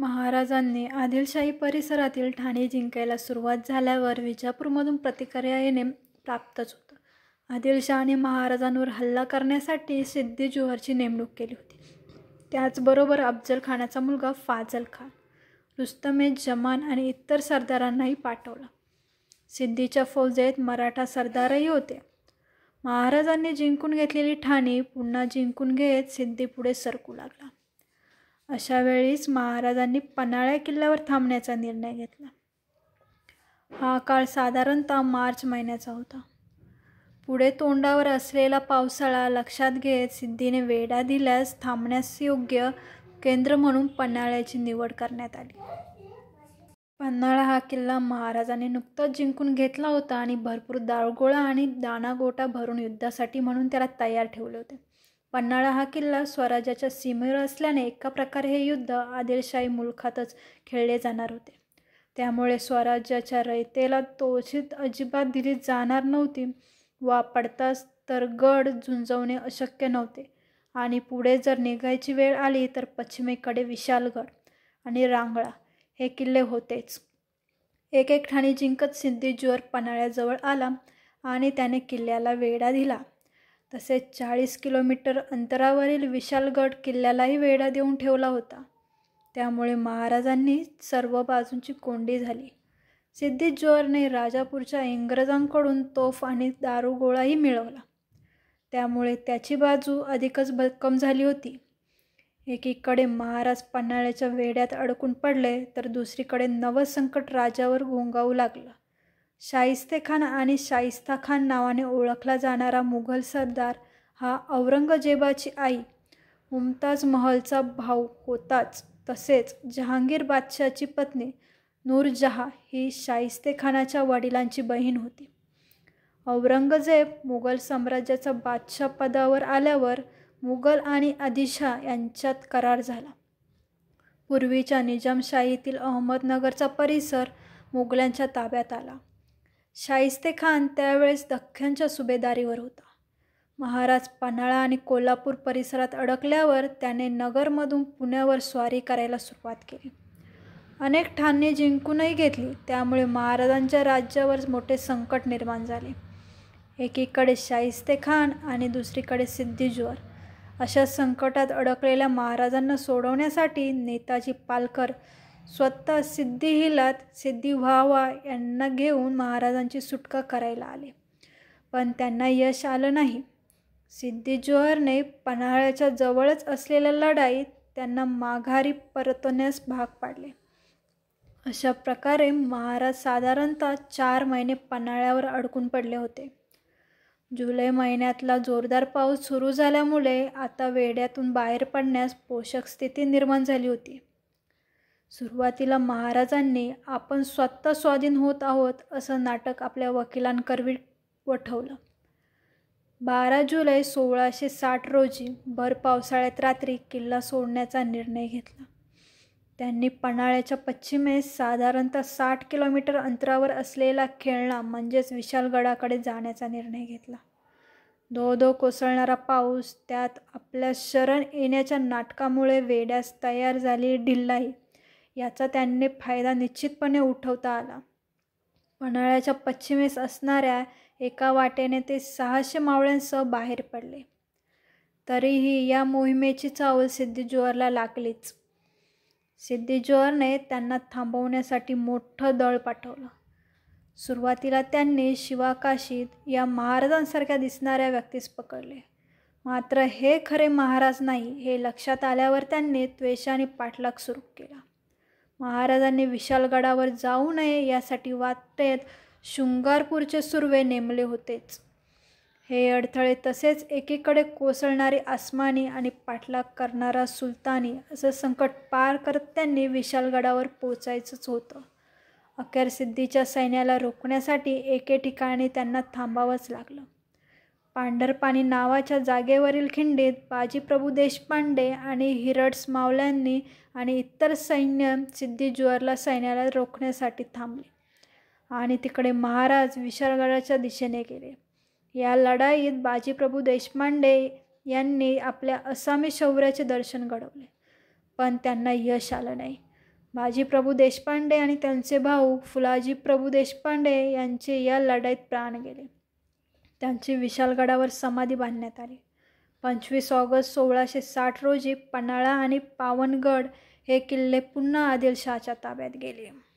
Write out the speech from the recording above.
महाराजांनी आदिलशाही परिसरातील ठाणे जिंकायला सुरुवात झाल्यावर विजापूरमधून प्रतिक्रिया येणे प्राप्तच होतं. आदिलशहाने महाराजांवर हल्ला करण्यासाठी सिद्दी जोहरची नेमणूक केली होती. त्याचबरोबर अफजल खानाचा मुलगा फाझल खान, रुस्तम-ए-जमान आणि इतर सरदारांनाही पाठवलं. सिद्दीच्या फौजेत मराठा सरदारही होते. महाराजांनी जिंकून घेतलेली ठाणे पुन्हा जिंकून घेत सिद्दी पुढे सरकू लागला. अशा वेळीच महाराजांनी पन्हाळा किल्ल्यावर थांबण्याचा निर्णय घेतला. हा काळ साधारणतः मार्च महिन्याचा होता. पुढे तोंडावर असलेला पावसाळा लक्षात घेत सिद्दीने वेढा दिल्यास थांबण्यास योग्य केंद्र म्हणून पन्हाळ्याची निवड करण्यात आली. पन्हाळा हा किल्ला महाराजांनी नुकताच जिंकून घेतला होता आणि भरपूर दारुगोळा आणि दाणागोटा भरून युद्धासाठी म्हणून त्याला तयार ठेवले होते. पन्हाळा हा किल्ला स्वराज्याच्या सीमेवर असल्याने एका प्रकारे हे युद्ध आदिलशाही मुलखातच खेळले जाणार होते. त्यामुळे स्वराज्याच्या रयतेला तोशीत अजिबात दिली जाणार नव्हती वा पडताच तर गड झुंजवणे अशक्य नव्हते आणि पुढे जर निघायची वेळ आली तर पश्चिमेकडे विशालगड आणि रांगळा हे किल्ले होतेच. एक एक ठाणे जिंकत सिद्दी जोहर पन्हाळ्याजवळ आला आणि त्याने किल्ल्याला वेढा दिला. तसेच 40 किलोमीटर अंतरावरील विशालगड किल्ल्यालाही वेढा देऊन ठेवला होता. त्यामुळे महाराजांनी सर्व बाजूंची कोंडी झाली. सिद्दी जोहरने राजापूरच्या इंग्रजांकडून तोफ आणि दारुगोळाही मिळवला. त्यामुळे त्याची बाजू अधिकच भक्कम झाली होती. एकीकडे महाराज पन्हाळ्याच्या वेढ्यात अडकून पडले तर दुसरीकडे नवं संकट राजावर घोंगावू लागलं. शाहिस्तेखान आणि शाहिस्ता खान नावाने ओळखला जाणारा मुघल सरदार हा औरंगजेबाची आई मुमताज महलचा भाऊ होताच. तसेच जहांगीर बादशाहची पत्नी नूरजहाँ ही शाहिस्तेखानाच्या वडिलांची बहीण होती. औरंगजेब मुघल साम्राज्याचा बादशाह पदावर आल्यावर मुघल आणि आदिलशाह यांच्यात करार झाला. पूर्वीच्या निजामशाहीतील अहमदनगरचा परिसर मुघलांच्या ताब्यात आला. शाहिस्तेखान त्यावेळेस दख्खनच्या सुभेदारीवर होता. महाराज पन्हाळा आणि कोल्हापूर परिसरात अडकल्यावर त्याने नगरमधून पुण्यावर स्वारी करायला सुरुवात केली. अनेक ठाणे जिंकूनही घेतली. त्यामुळे महाराजांच्या राज्यावर मोठे संकट निर्माण झाले. एकीकडे शाहिस्तेखान आणि दुसरीकडे सिद्दी जोहर. अशा संकटात अडकलेल्या महाराजांना सोडवण्यासाठी नेताजी पालकर स्वतः सिद्दी हिलात सिद्दी व्हावा यांना घेऊन महाराजांची सुटका करायला आले. पण त्यांना यश आलं नाही. सिद्दी जोहरने पन्हाळ्याच्या जवळच असलेल्या लढाईत त्यांना माघारी परतण्यास भाग पाडले. अशा प्रकारे महाराज साधारणतः 4 महिने पन्हाळ्यावर अडकून पडले होते. जुलै महिन्यातला जोरदार पाऊस सुरू झाल्यामुळे आता वेढ्यातून बाहेर पडण्यास पोषक स्थिती निर्माण झाली होती. सुरुवातीला महाराजांनी आपण स्वतः स्वाधीन होत आहोत असं नाटक आपल्या वकिलांकरवी वठवलं. 12 जुलै 1660 रोजी भर पावसाळ्यात रात्री किल्ला सोडण्याचा निर्णय घेतला. त्यांनी पन्हाळ्याच्या पश्चिमेस साधारणतः 60 किलोमीटर अंतरावर असलेला खेळणा म्हणजेच विशालगडाकडे जाण्याचा निर्णय घेतला. धो-धो कोसळणारा पाऊस त्यात आपल्या शरण येण्याच्या नाटकामुळे वेढ्यास तयार झालेली ढिल्लाई याचा त्यांनी फायदा निश्चितपणे उठवता आला. पन्हाळ्याच्या पश्चिमेस असणाऱ्या एका वाटेने ते 600 मावळ्यांसह बाहेर पडले. तरीही या मोहिमेची चाहुल सिद्दी जोहरला लागलीच. सिद्दी जोहरने त्यांना थांबवण्यासाठी मोठं दळ पाठवलं. सुरुवातीला त्यांनी शिवाकाशीत या महाराजांसारख्या दिसणाऱ्या व्यक्तीस पकडले. मात्र हे खरे महाराज नाही हे लक्षात आल्यावर त्यांनी त्वेषाने पाठलाग सुरू केला. महाराजांनी विशालगडावर जाऊ नये यासाठी वाटेत शृंगारपूरचे सुर्वे नेमले होतेच. हे अडथळे तसेच एकीकडे कोसळणारी आसमानी आणि पाठलाग करणारा सुलतानी असं संकट पार करत त्यांनी विशालगडावर पोचायचंच होतं. अखेर सिद्दीच्या सैन्याला रोखण्यासाठी एके ठिकाणी त्यांना थांबावंच लागलं. पांढरपाणी नावाच्या जागेवरील खिंडीत बाजीप्रभू देशपांडे आणि हिरड्स मावल्यांनी आणि इतर सैन्य सिद्दी जोहरला सैन्याला रोखण्यासाठी थांबले आणि तिकडे महाराज विशालगडाच्या दिशेने गेले. या लढाईत बाजीप्रभू देशपांडे यांनी आपल्या असामी शौर्याचे दर्शन घडवले, पण त्यांना यश आलं नाही. बाजीप्रभू देशपांडे आणि त्यांचे भाऊ फुलाजीप्रभू देशपांडे यांचे या लढाईत प्राण गेले. त्यांची विशाळगडावर समाधी बांधण्यात आली. 25 ऑगस्ट 1660 रोजी पन्हाळा आणि पावनगड हे किल्ले पुन्हा आदिलशहाच्या ताब्यात गेले.